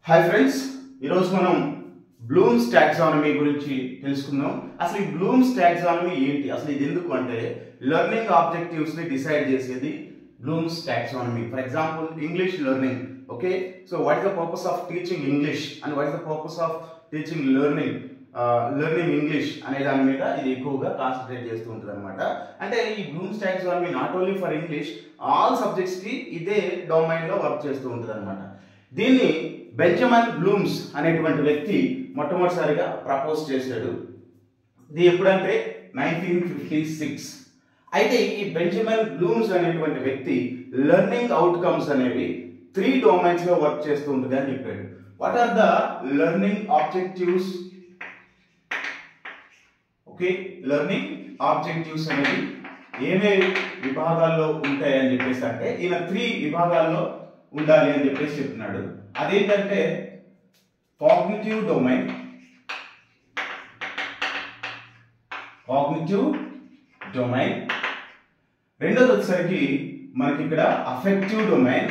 Hi friends, ఈరోజు మనం Bloom's taxonomy గురించి తెలుసుకుందాం. అసలు ఈ బ్లూమ్స్ టాక్సానమీ ఏంటి, అసలు ఇది ఎందుకు అంటే లెర్నింగ్ ఆబ్జెక్టివ్స్ ని డిసైడ్ చేసేది Bloom's taxonomy. For example English learning. Okay, so what is the purpose of teaching English and what is the purpose of teaching learning English అనే దాని మీద ఇది ఎక్కువగా కాన్సన్ట్రేట్ చేస్తూ ఉంటుంది అనమాట. అంటే ఈ Bloom's taxonomy not only for English, all subjects కి ఇదే డొమైన్ లో వర్క్ చేస్తూ ఉంటుంది అనమాట. దీన్ని బెంజమిన్ బ్లూమ్స్ అనేటువంటి వ్యక్తి మొట్టమొదటిసారిగా ప్రపోజ్ చేశాడు. ఇది ఎప్పుడంటే 1956. అయితే ఈ బెంజమిన్ బ్లూమ్స్ అనేటువంటి వ్యక్తి లెర్నింగ్ అవుట్కమ్స్ అనేవి 3 డొమైన్స్ లో వర్క్ చేస్తూ ఉంటుంది అని చెప్పాడు. What are the learning objectives? Okay, learning objectives అనేవి ఏమేమి విభాగాల్లో ఉంటాయని చెప్పేసి అంటే ఈయన 3 విభాగాల్లో ఉండాలి అని చెప్పేసి చెప్తున్నాడు. అదేంటంటే కాగ్నిటివ్ డొమైన్, రెండోది వచ్చేసరికి మనకి ఇక్కడ అఫెక్టివ్ డొమైన్,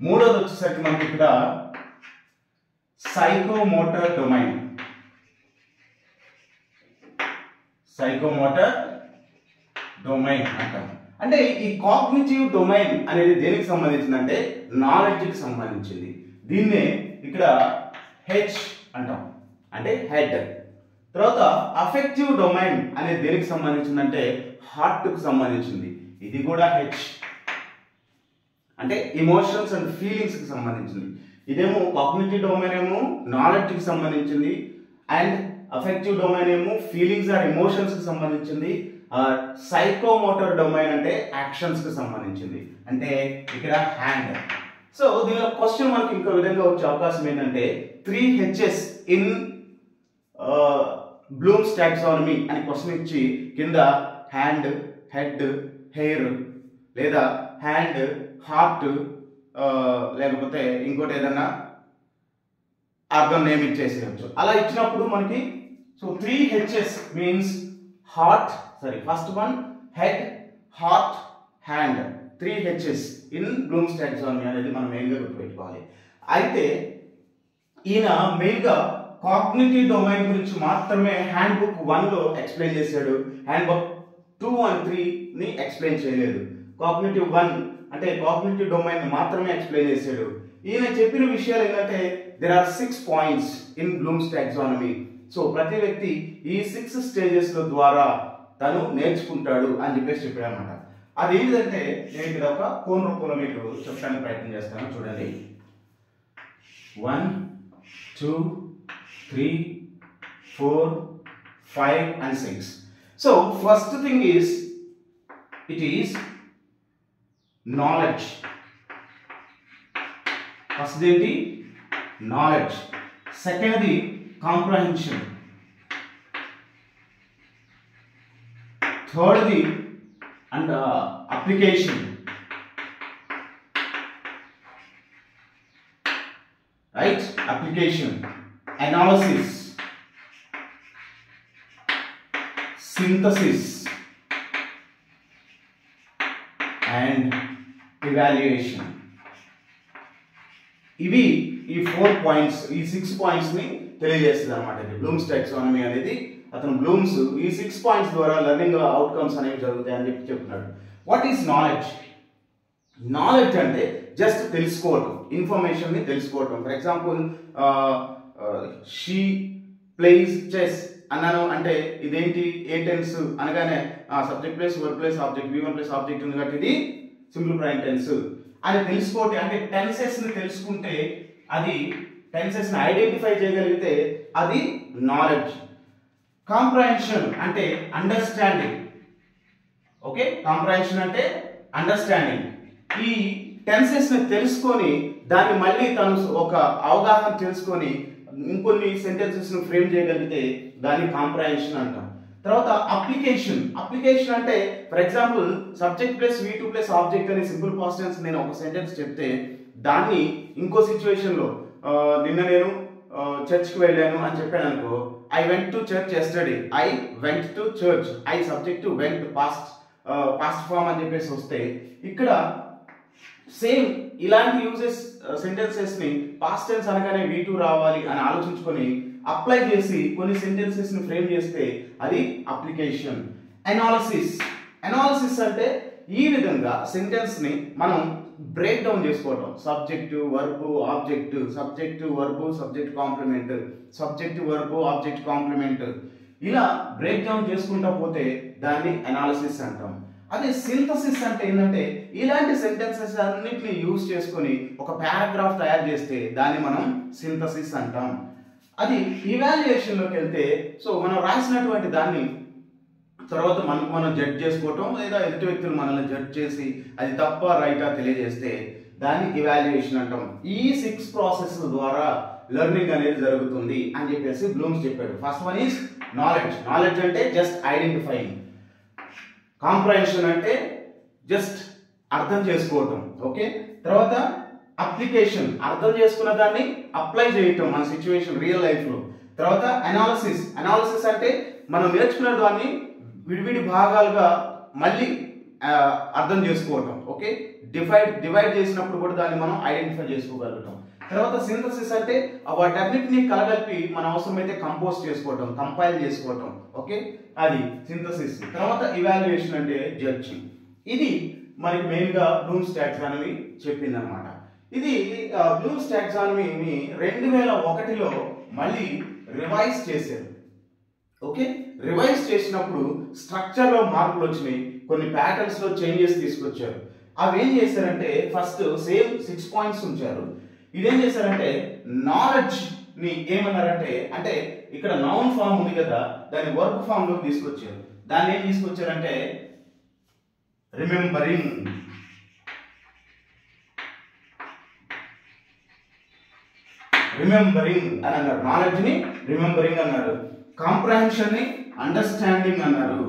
మూడోది వచ్చేసరికి మనకి ఇక్కడ సైకోమోటర్ డొమైన్ అంటాం. అంటే ఈ కాగ్నిటివ్ డొమైన్ అనేది దేనికి సంబంధించిందంటే నాలెడ్జ్ కి సంబంధించింది. దీన్నే ఇక్కడ హెచ్ అంటాం, అంటే హెడ్. తర్వాత అఫెక్టివ్ డొమైన్ అనేది దేనికి సంబంధించిందంటే హార్ట్ కు సంబంధించింది. ఇది కూడా హెచ్, అంటే ఎమోషన్స్ అండ్ ఫీలింగ్స్ కి సంబంధించింది. ఇదేమో కాగ్నిటివ్ డొమైన్ ఏమో నాలెడ్జ్ కి సంబంధించింది, అండ్ అఫెక్టివ్ డొమైన్ ఏమో ఫీలింగ్స్ ఆర్ ఎమోషన్స్ కి సంబంధించింది. సైకోమోటర్ డొమైన్ అంటే యాక్షన్స్ కి సంబంధించింది, అంటే ఇక్కడ హ్యాండ్. సో దీనిలో క్వశ్చన్ మనకి ఇంకో విధంగా వచ్చే అవకాశం ఏంటంటే 3 H's ఇన్ బ్లూమ్స్ టాక్సానమీ అని క్వశ్చన్ ఇచ్చి కింద హ్యాండ్, హెడ్, హెయిర్, లేదా హ్యాండ్, హార్ట్, లేకపోతే ఇంకోటి ఏదన్నా ఆర్గన్ నేమ్ ఇచ్చేసేయచ్చు. అలా ఇచ్చినప్పుడు మనకి so 3 H's means heart, first one head, heart, hand, 3 H's in Bloom's taxonomy అనేది మనం మెయిన్గా గుర్తుపెట్టుకోవాలి. అయితే ఈయన మెయిన్గా కాగ్నిటివ్ డొమైన్ గురించి మాత్రమే హ్యాండ్ బుక్ 1లో ఎక్స్ప్లెయిన్ చేశాడు. హ్యాండ్ బుక్ 2 and 3 ని ఎక్స్ప్లెయిన్ చేయలేదు. కాగ్నిటివ్ 1 అంటే కాగ్నిటివ్ డొమైన్ మాత్రమే ఎక్స్ప్లెయిన్ చేశాడు. ఈయన చెప్పిన విషయాలు ఏంటంటే there are 6 points in Bloom's taxonomy. So ప్రతి వ్యక్తి ఈ 6 స్టేజెస్ ద్వారా తను నేర్చుకుంటాడు అని చెప్పేసి చెప్పాడు అనమాట. అది ఏంటంటే నేను ఇక్కడ ఒక కోన్ రూపంలో మీకు చెప్పడానికి ప్రయత్నం చేస్తాను, చూడండి. 1, 2, 3, 4, 5 and 6. So first thing is it is knowledge. First ఏంటి? Knowledge. Second comprehension. Third and application. Right? Application, analysis, synthesis and evaluation. ఇవి ఈ 4 పాయింట్స్, ఈ 6 పాయింట్స్ ని తెలియజేస్తుంది అనమాట. బ్లూమ్స్ టాక్సానమీ అనేది అతను బ్లూమ్స్ ఈ 6 పాయింట్స్ ద్వారా లెర్నింగ్ అవుట్కమ్స్ అనేవి జరుగుతాయని చెప్పి చెప్తున్నాడు. What is knowledge? నాలెడ్జ్ అంటే జస్ట్ తెలుసుకోవటం, ఇన్ఫర్మేషన్ ని తెలుసుకోవటం. For example she place chess అన్నాను అంటే ఇదేంటి, ఏ టెన్స్ అనగానే subject plus verb place object, V1 plus object ఉంది కాబట్టి ఇది సింపుల్ ప్రెజెంట్ టెన్స్ అని తెలుసుకోవటం. అంటే టెన్సెస్ ని తెలుసుకుంటే, అది టెన్సెస్ ని ఐడెంటిఫై చేయగలిగితే అది నాలెడ్జ్. కాంప్రహెన్షన్ అంటే అండర్స్టాండింగ్. ఓకే, కాంప్రహెన్షన్ అంటే అండర్స్టాండింగ్. ఈ టెన్సెస్ ని తెలుసుకొని దాన్ని మళ్ళీ తను ఒక అవగాహన తెలుసుకొని ఇంకొన్ని సెంటెన్సెస్ ను ఫ్రేమ్ చేయగలిగితే దాన్ని కాంప్రహెన్షన్ అంటాం. తర్వాత అప్లికేషన్ అంటే for example subject plus V2 plus object అనే సింపుల్ పాస్ట్ టెన్స్ నేను ఒక సెంటెన్స్ చెప్తే దాన్ని ఇంకో సిచ్యువేషన్ లో నిన్న నేను చర్చ్కి వెళ్ళాను అని చెప్పాను అనుకో, I went to church yesterday. I went to church. I subject to went past form అని చెప్పేసి వస్తే ఇక్కడ సేమ్ ఇలాంటి యూజెస్ సెంటెన్సెస్ ని పాస్ట్ టెన్స్ అనగానే V2 రావాలి అని ఆలోచించుకొని అప్లై చేసి కొన్ని సెంటెన్సెస్ ని ఫ్రేమ్ చేస్తే అది అప్లికేషన్. అనాలిసిస్ అంటే ఈ విధంగా సెంటెన్స్ ని మనం బ్రేక్ డౌన్ చేసుకోవడం. Subject verb object, subject verb subject complement, subject verb object complement, ఇలా బ్రేక్ డౌన్ చేసుకుంటా పోతే దాన్ని అనాలిసిస్ అంటాం. అదే సింథసిస్ అంటే ఏంటంటే ఇలాంటి సెంటెన్సెస్ అన్నిటిని యూజ్ చేసుకొని ఒక పారాగ్రాఫ్ తయారు చేస్తే దాన్ని మనం సింథసిస్ అంటాం. అది ఇవాల్యుయేషన్ లోకి వెళ్తే సో మనం రాసినటువంటి దాన్ని తర్వాత మనం జడ్జ్ చేసుకోవటం లేదా ఎదుటి వ్యక్తులు మనల్ని జడ్జ్ చేసి అది తప్ప రైటా తెలియజేస్తే దాన్ని ఇవాల్యుయేషన్ అంటాం. ఈ 6 ప్రాసెస్ ద్వారా లెర్నింగ్ అనేది జరుగుతుంది అని చెప్పేసి బ్లూమ్స్ చెప్పాడు. ఫస్ట్ వన్ ఈజ్ నాలెడ్జ్ అంటే జస్ట్ ఐడెంటిఫైయింగ్. కాంప్రహెన్షన్ అంటే జస్ట్ అర్థం చేసుకోవటం. ఓకే, తర్వాత అప్లికేషన్ అర్థం చేసుకున్న దాన్ని అప్లై చేయటం మన సిచ్యువేషన్ రియల్ లైఫ్ లో. తర్వాత అనాలిసిస్ అంటే మనం నేర్చుకున్న దాన్ని విడివిడి భాగాలుగా మళ్ళీ అర్థం చేసుకోవటం. ఓకే, డివైడ్ చేసినప్పుడు కూడా దాన్ని మనం ఐడెంటిఫై చేసుకోగలుగుతాం. తర్వాత సింథసిస్ అంటే వాటన్నిటిని కలగలిపి మన అవసరమైతే కంపోజ్ చేసుకోవటం, కంపైల్ చేసుకోవటం. ఓకే, అది సింథసిస్. తర్వాత ఇవాల్యుయేషన్ అంటే జడ్జింగ్. ఇది మనకి మెయిన్ గా బ్లూమ్స్ టాక్సానమీ చెప్పింది అనమాట. ఇది బ్లూమ్స్ టాక్సానమీని 2001లో మళ్ళీ రివైజ్ చేశారు. ఓకే, రివైజ్ చేసినప్పుడు స్ట్రక్చర్ లో మార్పులు వచ్చినాయి, కొన్ని ప్యాటర్న్స్ లో చేంజెస్ తీసుకొచ్చారు. అవి ఏం చేశారంటే ఫస్ట్ సేమ్ 6 పాయింట్స్ ఉంచారు. ఇదేం చేశారంటే నాలెడ్జ్ ని ఏమన్నారంటే అంటే ఇక్కడ నౌన్ ఫామ్ ఉంది కదా దాన్ని వర్బ్ ఫామ్ లోకి తీసుకొచ్చారు. దాన్ని ఏం తీసుకొచ్చారంటే రిమెంబరింగ్ అని అన్నారు. నాలెడ్జ్ ని రిమెంబరింగ్ అన్నారు. కాంప్రహెన్షన్ ని అండర్స్టాండింగ్ అన్నారు.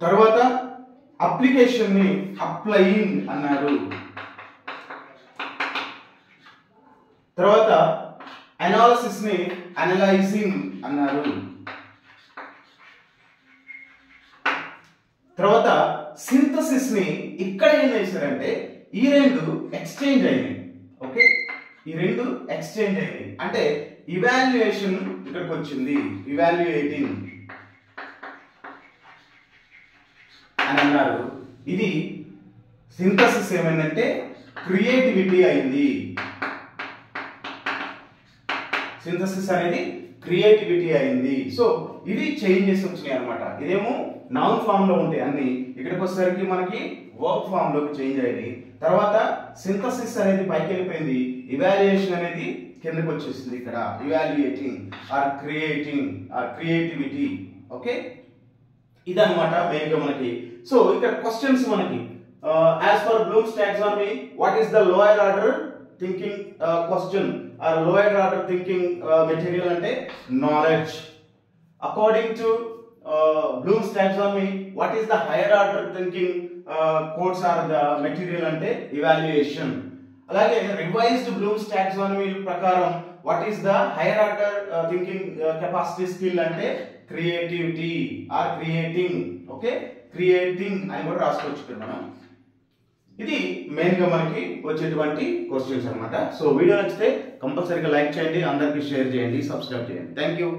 తర్వాత అప్లికేషన్ ని అప్లయింగ్ అన్నారు. తర్వాత అనాలిసిస్ ని అనలైజింగ్ అన్నారు. తర్వాత సింథసిస్ ని ఇక్కడ ఏం చేశారంటే ఈ రెండు ఎక్స్చేంజ్ అయినాయి. ఓకే, ఈ రెండు ఎక్స్చేంజ్ అయినాయి అంటే ఇవాల్యుయేషన్ ఇక్కడికి వచ్చింది, ఇవాల్యుయేటింగ్ అని అన్నారు. ఇది సింథసిస్ ఏమైందంటే క్రియేటివిటీ అయింది. సింథసిస్ అనేది క్రియేటివిటీ అయింది. సో ఇది చేంజెస్ వచ్చినాయి అనమాట. ఇదేమో నౌన్ ఫామ్ లో ఉంటాయి అన్ని, ఇక్కడికి వచ్చేసరికి మనకి వర్బ్ ఫామ్ లోకి చేంజ్ అయింది. తర్వాత సింథసిస్ అనేది పైకి వెళ్ళిపోయింది, ఇవాల్యుయేషన్ అనేది కిందకి వచ్చేసింది. ఇక్కడ evaluating or creating or creativity. Okay, ఇదన్నమాట మెయిన్ గా మనకి. సో ఇక్కడ క్వశ్చన్స్ మనకి as per Bloom's taxonomy what is the lower order thinking question or lower order thinking material అంటే knowledge. According to Bloom's taxonomy what is the higher order thinking codes or the material అంటే evaluation. అలాగే revised Bloom's taxonomy ప్రకారం what is the higher order thinking capacity skill అంటే creativity or creating. Okay, creating అని కూడా రాసుకోవచ్చు మనం. ఇది main గా మనకి వచ్చేటువంటి క్వశ్చన్స్ అన్నమాట. సో వీడియో నచ్చితే కంపల్సరీగా లైక్ చేయండి, అందరికీ షేర్ చేయండి, సబ్స్క్రైబ్ చేయండి. Thank you.